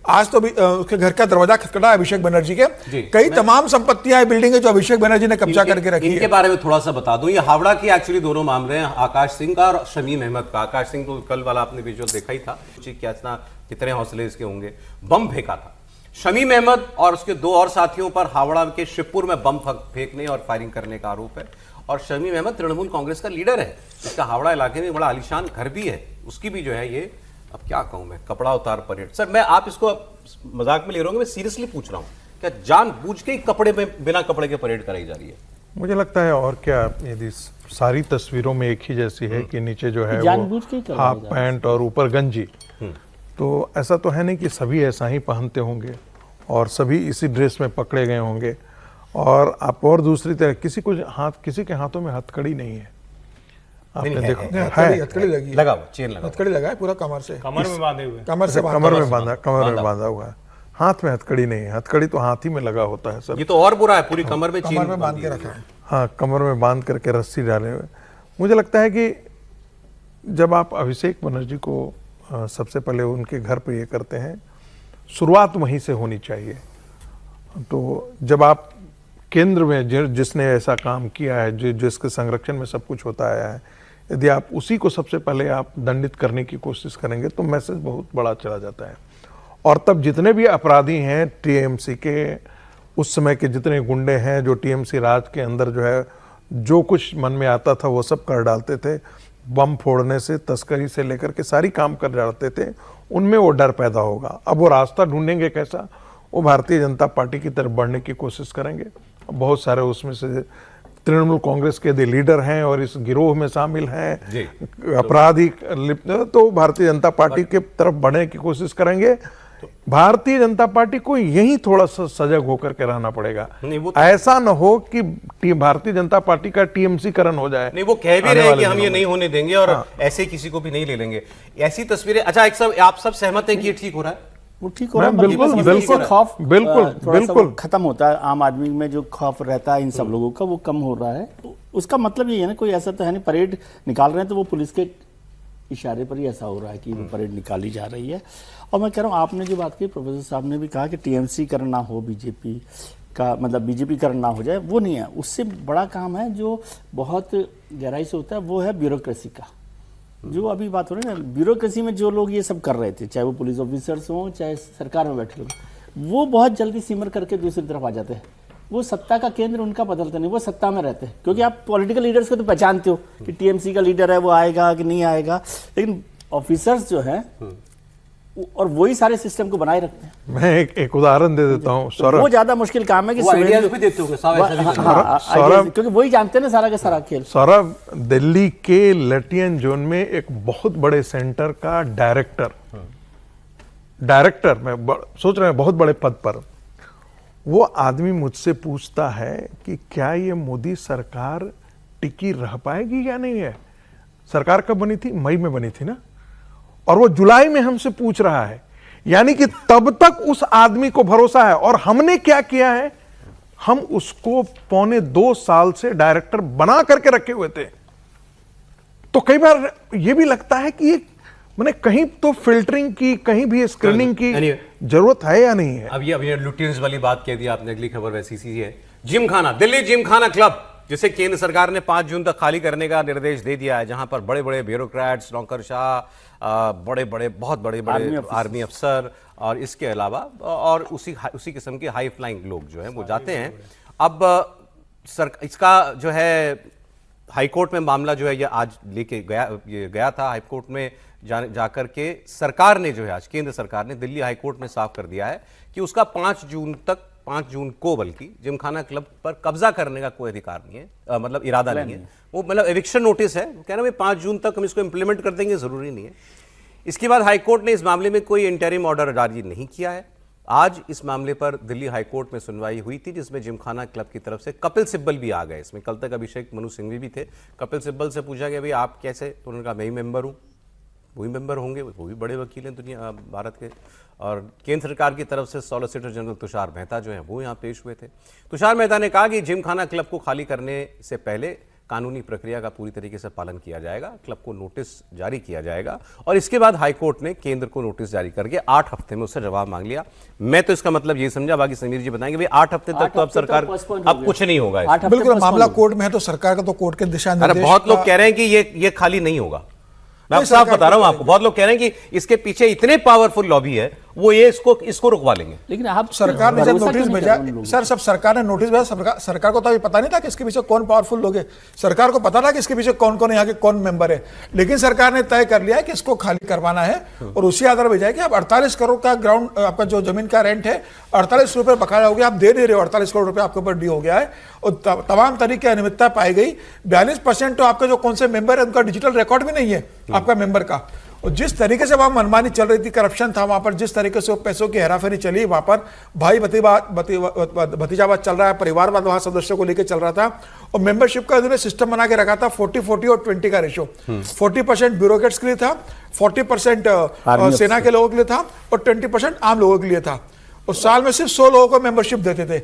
आज तो उसके घर का दरवाजा खटखटा अभिषेक बनर्जी के, कई तमाम संपत्तियां बिल्डिंग जो अभिषेक बनर्जी ने कब्जा करके रखी है। इनके बारे में थोड़ा सा बता दूं, ये हावड़ा की एक्चुअली दोनों मामले हैं, आकाश सिंह का और शमीम अहमद का। आकाश सिंह को कल वाला आपने विजुअल देखा ही था, कितने हौसले इसके होंगे, बम फेंका था। शमीम अहमद और उसके दो और साथियों पर हावड़ा के शिवपुर में बम फेंकने और फायरिंग करने का आरोप है। और शमीम अहमद तृणमूल कांग्रेस का लीडर है, इसका हावड़ा इलाके में बड़ा आलीशान घर भी है, उसकी भी जो है ये, अब क्या कहूं मैं, कपड़ा उतार परेड। सर मैं आप इसको मजाक में ले रहे होंगे, मैं सीरियसली पूछ रहा हूं, क्या जानबूझ के कपड़े में, बिना कपड़े के परेड कराई जा रही है? मुझे लगता है और क्या, यदि सारी तस्वीरों में एक ही जैसी है कि नीचे जो है वो हाफ पैंट और ऊपर गंजी, तो ऐसा तो है नहीं कि सभी ऐसा ही पहनते होंगे और सभी इसी ड्रेस में पकड़े गए होंगे। और आप और दूसरी तरह किसी के हाथों में हथकड़ी नहीं है, आपने देखो हथकड़ी लगी, लगा हुआ चेन लगा, हथकड़ी लगा है पूरा कमर से, कमर में बांधे हुए, कमर में बांधा हुआ है, हाथ में हथकड़ी नहीं है। हथकड़ी तो हाथ ही में लगा होता है सर, ये तो और बुरा है, पूरी कमर में कमर में बांध के रखा है। हाँ, कमर में बांध करके रस्सी डाले हुए। मुझे लगता है कि जब आप अभिषेक बनर्जी को सबसे पहले उनके घर पर ये करते हैं, शुरुआत वहीं से होनी चाहिए। तो जब आप केंद्र में जिसने ऐसा काम किया है, जिसके संरक्षण में सब कुछ होता आया है, यदि आप उसी को सबसे पहले आप दंडित करने की कोशिश करेंगे तो मैसेज बहुत बड़ा चला जाता है। और तब जितने भी अपराधी हैं टीएमसी के, उस समय के जितने गुंडे हैं जो टीएमसी राज के अंदर जो है जो कुछ मन में आता था वो सब कर डालते थे, बम फोड़ने से, तस्करी से लेकर के सारी काम कर डालते थे, उनमें वो डर पैदा होगा। अब वो रास्ता ढूंढेंगे कैसा, वो भारतीय जनता पार्टी की तरफ बढ़ने की कोशिश करेंगे। बहुत सारे उसमें से तृणमूल कांग्रेस के लीडर हैं और इस गिरोह में शामिल हैं, अपराधी तो भारतीय जनता पार्टी के तरफ बढ़ने की कोशिश करेंगे। भारतीय जनता पार्टी को यही थोड़ा सा सजग होकर के रहना पड़ेगा। ऐसा न हो कि भारतीय जनता पार्टी का टीएमसी करण हो जाए। नहीं, वो कह भी रहे हैं कि हम ये नहीं होने देंगे और ऐसे किसी को भी नहीं ले लेंगे, ऐसी तस्वीरें। अच्छा, एक सब आप सब सहमत हैं कि ये ठीक हो रहा है? वो ठीक हो रहा है, बिल्कुल खौफ बिल्कुल खत्म होता है। आम आदमी में जो खौफ रहता है इन सब लोगों का, वो कम हो रहा है। उसका मतलब ये है ना, कोई ऐसा तो है नहीं, परेड निकाल रहे हैं तो वो पुलिस के इशारे पर ही ऐसा हो रहा है कि परेड निकाली जा रही है। और मैं कह रहा हूँ, आपने जो बात की, प्रोफेसर साहब ने भी कहा कि टीएमसी करण ना हो, बीजेपी का मतलब बीजेपी करण ना हो जाए, वो नहीं है। उससे बड़ा काम है जो बहुत गहराई से होता है, वो है ब्यूरोक्रेसी का। जो अभी बात हो रही है ना, ब्यूरोक्रेसी में जो लोग ये सब कर रहे थे, चाहे वो पुलिस ऑफिसर्स हों, चाहे सरकार में बैठे लोग, वो बहुत जल्दी सिमर करके दूसरी तरफ आ जाते हैं। वो सत्ता का केंद्र उनका बदलता नहीं, वो सत्ता में रहते हैं। क्योंकि आप पॉलिटिकल लीडर्स को तो पहचानते हो कि टीएमसी का लीडर है, वो आएगा कि नहीं आएगा, लेकिन ऑफिसर्स जो है और वही सारे सिस्टम को बनाए रखते हैं। मैं एक उदाहरण दे देता हूँ सौरभ, वो ज्यादा मुश्किल काम है कि सौरभ, क्योंकि वही जानते हैं ना सारा का सारा खेल। सौरभ, दिल्ली के लटियन जोन में एक बहुत बड़े सेंटर का डायरेक्टर मैं सोच रहे हैं बहुत बड़े पद पर, वो आदमी मुझसे पूछता है कि क्या ये मोदी सरकार टिकी रह पाएगी या नहीं है। सरकार कब बनी थी? मई में बनी थी ना, और वो जुलाई में हमसे पूछ रहा है। यानी कि तब तक उस आदमी को भरोसा है। और हमने क्या किया है, हम उसको 1.25 साल से डायरेक्टर बना करके रखे हुए थे। तो कई बार ये भी लगता है कि ये मैंने कहीं तो फिल्टरिंग की, कहीं भी स्क्रीनिंग की जरूरत है या नहीं है। अब ये लुटियंस वाली बात कह दी आपने। अगली खबर वैसी सी है, जिमखाना, दिल्ली जिमखाना क्लब, जिसे केंद्र सरकार ने 5 जून तक खाली करने का निर्देश दे दिया है, जहां पर बड़े बड़े ब्यूरोक्रेट्स, नौकरशाह, बहुत बड़े आर्मी अफसर और इसके अलावा और उसी किस्म के हाई फ्लाइंग लोग जो हैं वो जाते हैं। अब इसका जो है हाईकोर्ट में मामला जो है ये आज लेके गया था हाईकोर्ट में जाकर के सरकार ने जो है आज केंद्र सरकार ने दिल्ली हाईकोर्ट में साफ कर दिया है कि उसका 5 जून को बल्कि जिमखाना क्लब पर कब्जा करने का कोई अधिकार नहीं है, मतलब इरादा नहीं है। वो मतलब एविक्शन नोटिस है, वो कह रहे हैं 5 जून तक हम इसको इंप्लीमेंट कर देंगे, जरूरी नहीं है। इसके बाद हाईकोर्ट ने इस मामले में कोई इंटरिम ऑर्डर जारी नहीं किया है। आज इस मामले पर दिल्ली हाईकोर्ट में सुनवाई हुई थी, जिसमें जिमखाना क्लब की तरफ से कपिल सिब्बल भी आ गए। इसमें कल तक अभिषेक मनु सिंघवी भी थे। कपिल सिब्बल से पूछा गया भाई आप कैसे, तो उन्होंने कहा मैं ही मेंबर हूँ। वही मेंबर होंगे, वो भी बड़े वकील हैं दुनिया भारत के। और केंद्र सरकार की तरफ से सॉलिसिटर जनरल तुषार मेहता जो हैं वो यहाँ पेश हुए थे। तुषार मेहता ने कहा कि जिमखाना क्लब को खाली करने से पहले कानूनी प्रक्रिया का पूरी तरीके से पालन किया जाएगा, क्लब को नोटिस जारी किया जाएगा और इसके बाद हाईकोर्ट ने केंद्र को नोटिस जारी करके 8 हफ्ते में उससे जवाब मांग लिया। मैं तो इसका मतलब ये समझा, बाकी समीर जी बताएंगे, भाई 8 हफ्ते तक तो अब सरकार, अब कुछ नहीं होगा इसमें। बिल्कुल, मामला कोर्ट में है तो सरकार का तो कोर्ट के दिशा अरे निर्देश बहुत लोग कह रहे हैं कि ये खाली नहीं होगा। मैं साफ बता रहा हूं आपको, बहुत लोग कह रहे हैं कि इसके पीछे इतने पावरफुल लॉबी है, वो ये इसको रुकवा लेंगे। लेकिन आप सरकार ने जब नोटिस भेजा, सर सब सरकार ने नोटिस भेजा, सरकार को तो अभी पता नहीं था कि इसके पीछे कौन पावरफुल लोग हैं। सरकार को पता था कि इसके पीछे कौन कौन यहाँ के कौन मेंबर है, लेकिन सरकार ने तय कर लिया है कि इसको खाली करवाना है और उसी आधार भेजा है कि आप 48 करोड़ का ग्राउंड, आपका जो जमीन का रेंट है 48 रुपए बकाया हो गया, आप दे नहीं रहे हो, 48 करोड़ रुपए आपके ऊपर ड्यू हो गया है और तमाम तरीके की अनियमितता पाई गई। 42% तो आपके जो कौन से मेंबर है उनका डिजिटल रिकॉर्ड भी नहीं है आपका मेंबर का। और जिस तरीके से वहां मनमानी चल रही थी, करप्शन था वहां पर, जिस तरीके से वो पैसों की हेराफेरी चली वहां पर, भाई भतीजावाद चल रहा है, परिवारवाद वहां सदस्यों को लेकर चल रहा था और मेंबरशिप का इन्होंने सिस्टम बना के रखा था 40-40 और 20 का रेशो। 40% ब्यूरोक्रेट्स के लिए था, 40% सेना के लोगों के लिए था और 20% आम लोगों के लिए था और साल में सिर्फ 100 लोगों को मेंबरशिप देते थे।